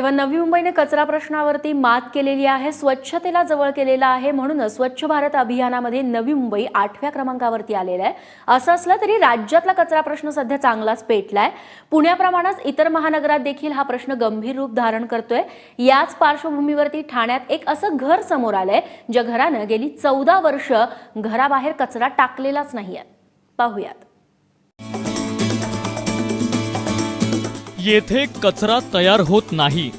तेव्हा नवी मुंबईने कचरा प्रश्नावरती मात केलेली आहे, स्वच्छतेला जवळ केलेला आहे. म्हणूनच स्वच्छ भारत अभियानामध्ये नवी मुंबई 8व्या क्रमांकावरती आलेला आहे. असं असलं तरी राज्यातला कचरा प्रश्न सध्या चांगलाच पेटलाय. पुण्याप्रमाणेच इतर महानगरात देखील हा प्रश्न गंभीर रूप धारण करतोय. याच पार्श्वभूमीवरती ठाण्यात एक असं घर समोर आलंय ज्या घरानं गेली 14 वर्ष घराबाहेर कचरा टाकलेलाच नाहीये. पाहूयात. येथे कचरा तयार होत नाही.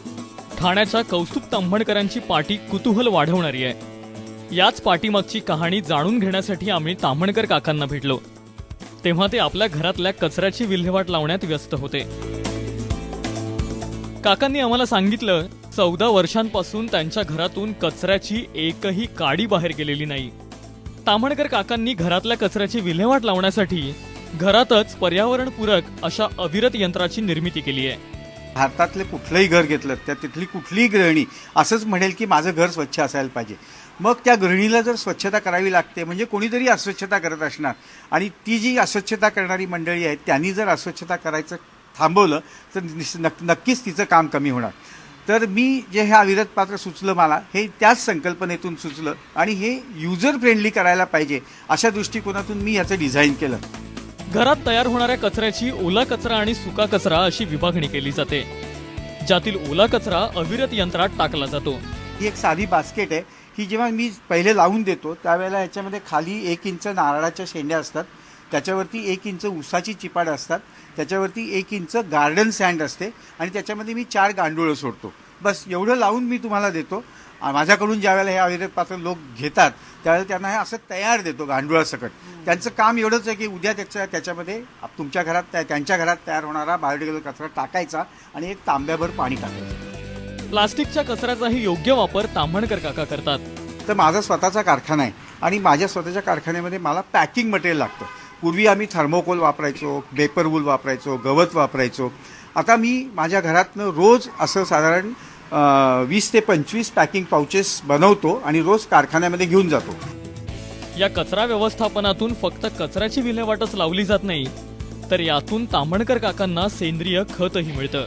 ठाण्याच्या कौस्तुभ ताम्हणकरांची पाटी कुतूहल वाढवणारी आहे. याच पाठीमागची कहाणी जाणून घेण्यासाठी आम्ही ताम्हणकर काकांना भेटलो. तेव्हा ते आपल्या घरातल्या कचऱ्याची विल्हेवाट लावण्यात व्यस्त होते. काकांनी आम्हाला सांगितलं 14 वर्षांपासून त्यांच्या घरातून कचऱ्याची एकही काडी बाहेर गेलेली नाही. ताम्हणकर काकांनी घरातल्या कचऱ्याची विल्हेवाट लावण्यासाठी घरातच पर्यावरणपूरक अशा अविरत यंत्राची निर्मिती केली आहे. भारतातले कुठलंही घर घेतलं तर तिथली कुठलीही गृहिणी असंच म्हणेल की माझं घर स्वच्छ असायला पाहिजे. मग त्या गृहिणीला जर स्वच्छता करावी लागते म्हणजे कोणीतरी अस्वच्छता करत असणार आणि ती जी अस्वच्छता करणारी मंडळी आहेत त्यांनी जर अस्वच्छता करायचं थांबवलं तर नक्कीच तिचं काम कमी होणार. तर मी जे हे अविरत पात्र सुचलं मला हे त्याच संकल्पनेतून सुचलं आणि हे युजर फ्रेंडली करायला पाहिजे अशा दृष्टिकोनातून मी याचं डिझाईन केलं. घरात तयार होणाऱ्या कचऱ्याची ओला कचरा आणि सुका कचरा अशी विभागणी केली जाते, ज्यातील ओला कचरा अविरत यंत्रात टाकला जातो. ही एक साधी बास्केट आहे ही जेव्हा मी पहिले लावून देतो त्यावेळेला याच्यामध्ये खाली 1 इंच नारळाच्या शेंड्या असतात, त्याच्यावरती 1 इंच ऊसाची चिपाड असतात, त्याच्यावरती 1 इंच गार्डन सँड असते आणि त्याच्यामध्ये मी 4 गांडूळं सोडतो. बस एवढं लावून मी तुम्हाला देतो. माझ्याकडून ज्यावेळेला हे अविरत पात्र लोक घेतात त्यावेळेला त्यांना हे असं तयार देतो गांडुळासकट. त्यांचं काम एवढंच आहे की उद्या त्याच्यामध्ये तुमच्या घरात त्यांच्या घरात तयार होणारा बायोडिग्रेडेबल कचरा टाकायचा आणि एक तांब्याभर पाणी टाकायचं. प्लास्टिकच्या कचऱ्याचाही योग्य वापर ताम्हणकर काका करतात. तर माझा स्वतःचा कारखाना आहे आणि माझ्या स्वतःच्या कारखान्यामध्ये मला पॅकिंग मटेरियल लागतं. पूर्वी आम्ही थर्मोकोल वापरायचो, पेपर वूल वापरायचो, गवत वापरायचो. आता मी माझ्या घरातनं रोज असं साधारण 20 ते 25 पॅकिंग पाउचेस बनवतो आणि रोज कारखान्यामध्ये घेऊन जातो. या कचरा व्यवस्थापनातून फक्त कचऱ्याची विल्हेवाटच लावली जात नाही तर यातून ताम्हणकर काकांना सेंद्रिय खतही मिळतं.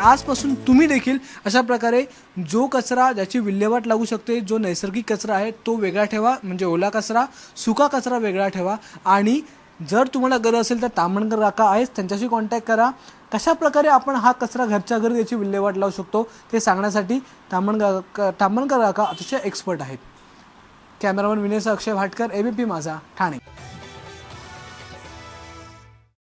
आजपासून तुम्ही देखील अशा प्रकारे जो कचरा ज्याची विल्हेवाट लागू शकते, जो नैसर्गिक कचरा आहे तो वेगळा ठेवा, म्हणजे ओला कचरा, सुका कचरा वेगळा ठेवा. आणि जर तुम्हाला गरज असेल तर ताम्हणकर काका आहेत, त्यांच्याशी कॉन्टॅक्ट करा. कशा प्रकारे आपण हा कचरा घरच्या घरी याची विल्हेवाट लावू शकतो ते सांगण्यासाठी ताम्हणकर काका अतिशय एक्सपर्ट आहेत. कॅमेरामन विनय अक्षय भाटकर, ABP माझा, ठाणे.